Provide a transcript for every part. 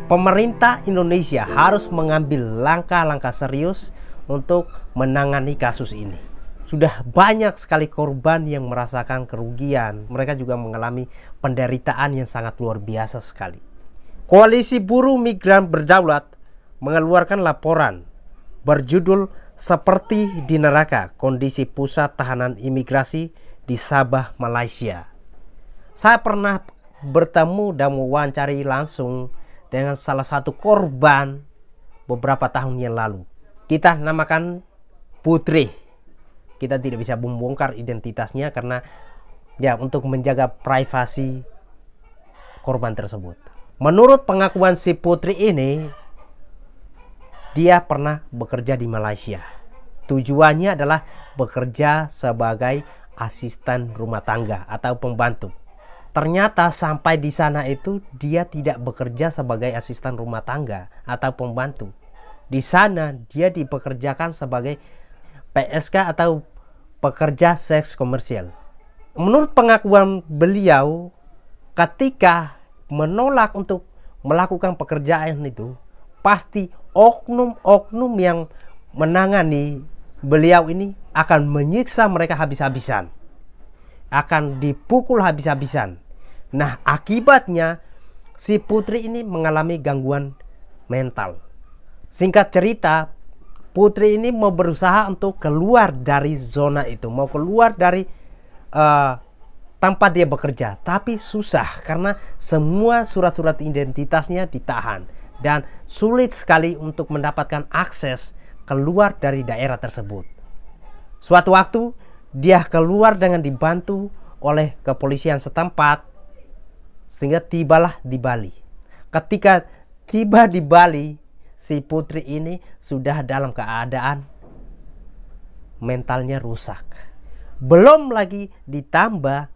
Pemerintah Indonesia harus mengambil langkah-langkah serius untuk menangani kasus ini. Sudah banyak sekali korban yang merasakan kerugian. Mereka juga mengalami penderitaan yang sangat luar biasa sekali. Koalisi Buruh Migran Berdaulat mengeluarkan laporan berjudul "Seperti di Neraka, Kondisi Pusat Tahanan Imigrasi di Sabah, Malaysia". Saya pernah bertemu dan mewawancari langsung dengan salah satu korban beberapa tahun yang lalu. Kita namakan Putri. Kita tidak bisa membongkar identitasnya karena ya untuk menjaga privasi korban tersebut. Menurut pengakuan si Putri ini, dia pernah bekerja di Malaysia. Tujuannya adalah bekerja sebagai asisten rumah tangga atau pembantu. Ternyata sampai di sana itu dia tidak bekerja sebagai asisten rumah tangga atau pembantu. Di sana dia dipekerjakan sebagai PSK atau pekerja seks komersial. Menurut pengakuan beliau, ketika menolak untuk melakukan pekerjaan itu, pasti oknum-oknum yang menangani beliau ini akan menyiksa mereka habis-habisan. Akan dipukul habis-habisan. Nah, akibatnya si Putri ini mengalami gangguan mental. Singkat cerita, Putri ini mau berusaha untuk keluar dari zona itu, mau keluar dari tempat dia bekerja, tapi susah karena semua surat-surat identitasnya ditahan dan sulit sekali untuk mendapatkan akses keluar dari daerah tersebut. Suatu waktu dia keluar dengan dibantu oleh kepolisian setempat sehingga tibalah di Bali. Ketika tiba di Bali, si Putri ini sudah dalam keadaan mentalnya rusak. Belum lagi ditambah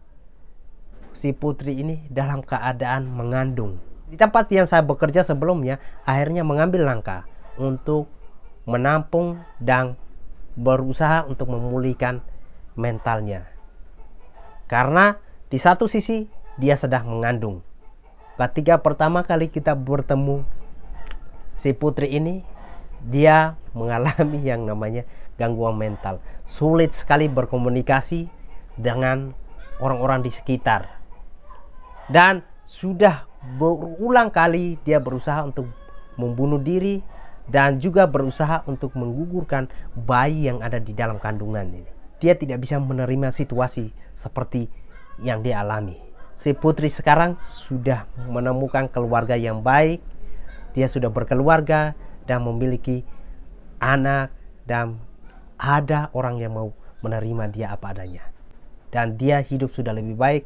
si Putri ini dalam keadaan mengandung. Di tempat yang saya bekerja sebelumnya, akhirnya mengambil langkah untuk menampung dan berusaha untuk memulihkan mentalnya. Karena di satu sisi dia sedang mengandung. Ketika pertama kali kita bertemu si Putri ini, dia mengalami yang namanya gangguan mental. Sulit sekali berkomunikasi dengan orang-orang di sekitar. Dan sudah berulang kali dia berusaha untuk membunuh diri dan juga berusaha untuk menggugurkan bayi yang ada di dalam kandungan ini. Dia tidak bisa menerima situasi seperti yang dia alami. Si Putri sekarang sudah menemukan keluarga yang baik. Dia sudah berkeluarga dan memiliki anak, dan ada orang yang mau menerima dia apa adanya. Dan dia hidup sudah lebih baik.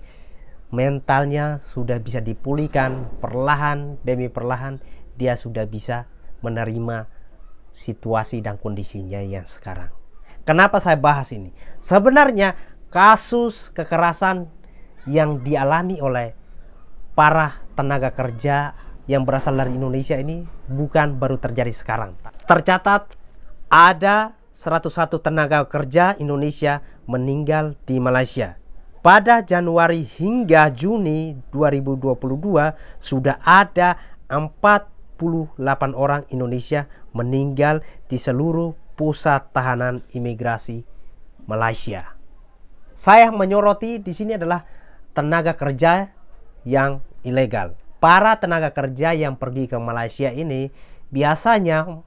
Mentalnya sudah bisa dipulihkan perlahan demi perlahan. Dia sudah bisa menerima situasi dan kondisinya yang sekarang. Kenapa saya bahas ini? Sebenarnya kasus kekerasan yang dialami oleh para tenaga kerja yang berasal dari Indonesia ini bukan baru terjadi sekarang. Tercatat ada 101 tenaga kerja Indonesia meninggal di Malaysia. Pada Januari hingga Juni 2022 sudah ada 48 orang Indonesia meninggal di seluruh pusat tahanan imigrasi Malaysia. Saya menyoroti di sini adalah tenaga kerja yang ilegal. Para tenaga kerja yang pergi ke Malaysia ini biasanya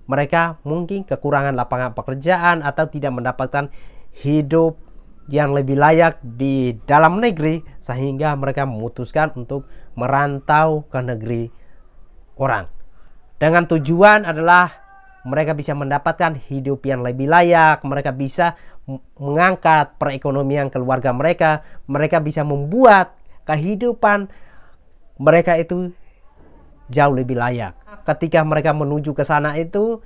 mereka mungkin kekurangan lapangan pekerjaan atau tidak mendapatkan hidup yang lebih layak di dalam negeri, sehingga mereka memutuskan untuk merantau ke negeri orang. Dengan tujuan adalah mereka bisa mendapatkan hidup yang lebih layak, mereka bisa mengangkat perekonomian keluarga mereka, mereka bisa membuat kehidupan mereka itu jauh lebih layak. Ketika mereka menuju ke sana itu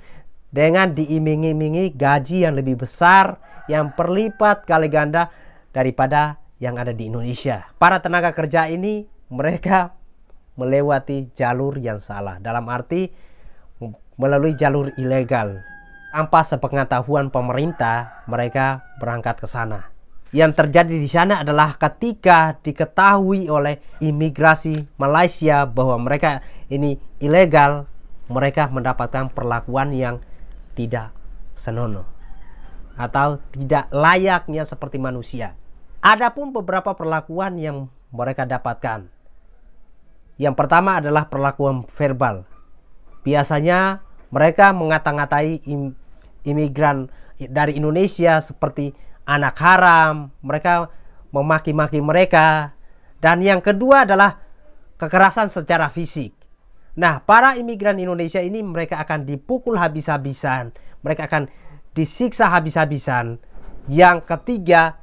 dengan diiming-imingi gaji yang lebih besar, yang berlipat kali ganda daripada yang ada di Indonesia. Para tenaga kerja ini mereka melewati jalur yang salah, dalam arti melalui jalur ilegal. Tanpa sepengetahuan pemerintah, mereka berangkat ke sana. yang terjadi di sana adalah ketika diketahui oleh imigrasi Malaysia bahwa mereka ini ilegal, mereka mendapatkan perlakuan yang tidak senonoh atau tidak layaknya seperti manusia. Adapun beberapa perlakuan yang mereka dapatkan. Yang pertama adalah perlakuan verbal. Biasanya mereka mengata-ngatai imigran dari Indonesia seperti anak haram, mereka memaki-maki mereka. Dan yang kedua adalah kekerasan secara fisik. Nah, para imigran Indonesia ini mereka akan dipukul habis-habisan, mereka akan disiksa habis-habisan. Yang ketiga,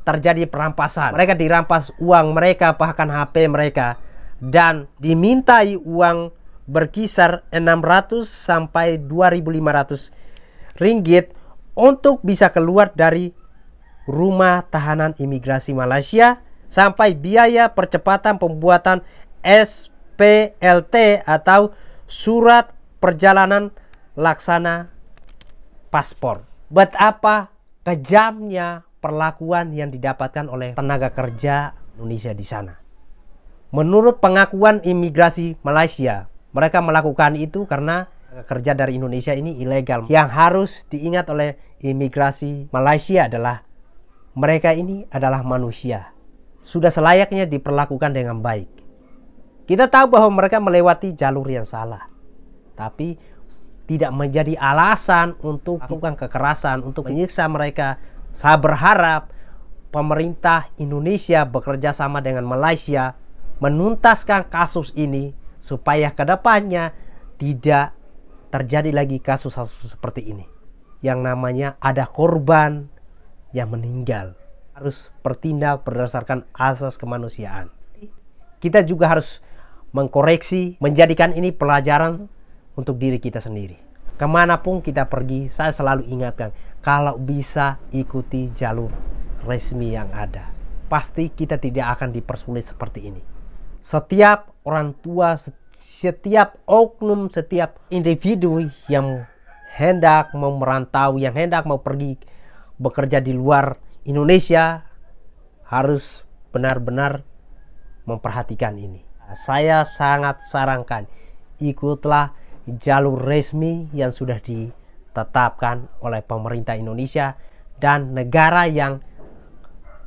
terjadi perampasan. Mereka dirampas uang mereka, bahkan HP mereka, dan dimintai uang berkisar 600 sampai 2.500 ringgit untuk bisa keluar dari rumah tahanan imigrasi Malaysia, sampai biaya percepatan pembuatan SPLT atau surat perjalanan laksana paspor. Betapa kejamnya perlakuan yang didapatkan oleh tenaga kerja Indonesia di sana. Menurut pengakuan imigrasi Malaysia, mereka melakukan itu karena kerja dari Indonesia ini ilegal. Yang harus diingat oleh imigrasi Malaysia adalah mereka ini adalah manusia, sudah selayaknya diperlakukan dengan baik. Kita tahu bahwa mereka melewati jalur yang salah, tapi tidak menjadi alasan untuk melakukan kekerasan, untuk menyiksa mereka. Saya berharap pemerintah Indonesia bekerja sama dengan Malaysia menuntaskan kasus ini supaya kedepannya tidak terjadi lagi kasus-kasus seperti ini. Yang namanya ada korban yang meninggal. Harus bertindak berdasarkan asas kemanusiaan. Kita juga harus mengkoreksi, menjadikan ini pelajaran untuk diri kita sendiri. Kemanapun kita pergi, saya selalu ingatkan, kalau bisa ikuti jalur resmi yang ada. Pasti kita tidak akan dipersulit seperti ini. Setiap orang tua, setiap oknum, setiap individu yang hendak mau merantau, yang hendak mau pergi bekerja di luar Indonesia, harus benar-benar memperhatikan ini. Saya sangat sarankan, ikutlah jalur resmi yang sudah ditetapkan oleh pemerintah Indonesia dan negara yang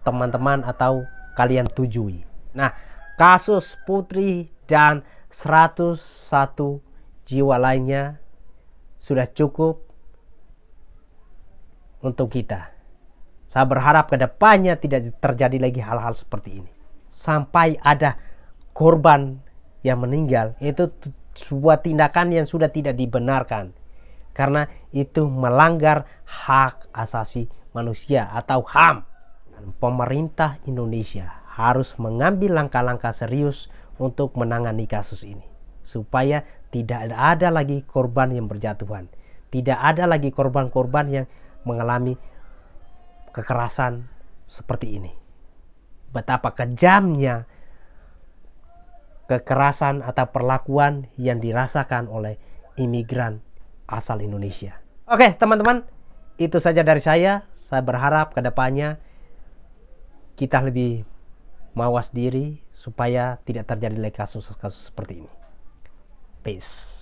teman-teman atau kalian tujui. Nah, kasus Putri dan 101 jiwa lainnya sudah cukup untuk kita. Saya berharap kedepannya tidak terjadi lagi hal-hal seperti ini. Sampai ada korban yang meninggal, itu sebuah tindakan yang sudah tidak dibenarkan, karena itu melanggar hak asasi manusia atau HAM. Dan pemerintah Indonesia harus mengambil langkah-langkah serius untuk menangani kasus ini, supaya tidak ada lagi korban yang berjatuhan, tidak ada lagi korban-korban yang mengalami kekerasan seperti ini. Betapa kejamnya kekerasan atau perlakuan yang dirasakan oleh imigran asal Indonesia. Oke teman-teman, itu saja dari saya. Saya berharap kedepannya kita lebih mawas diri supaya tidak terjadi lagi kasus-kasus seperti ini. Peace.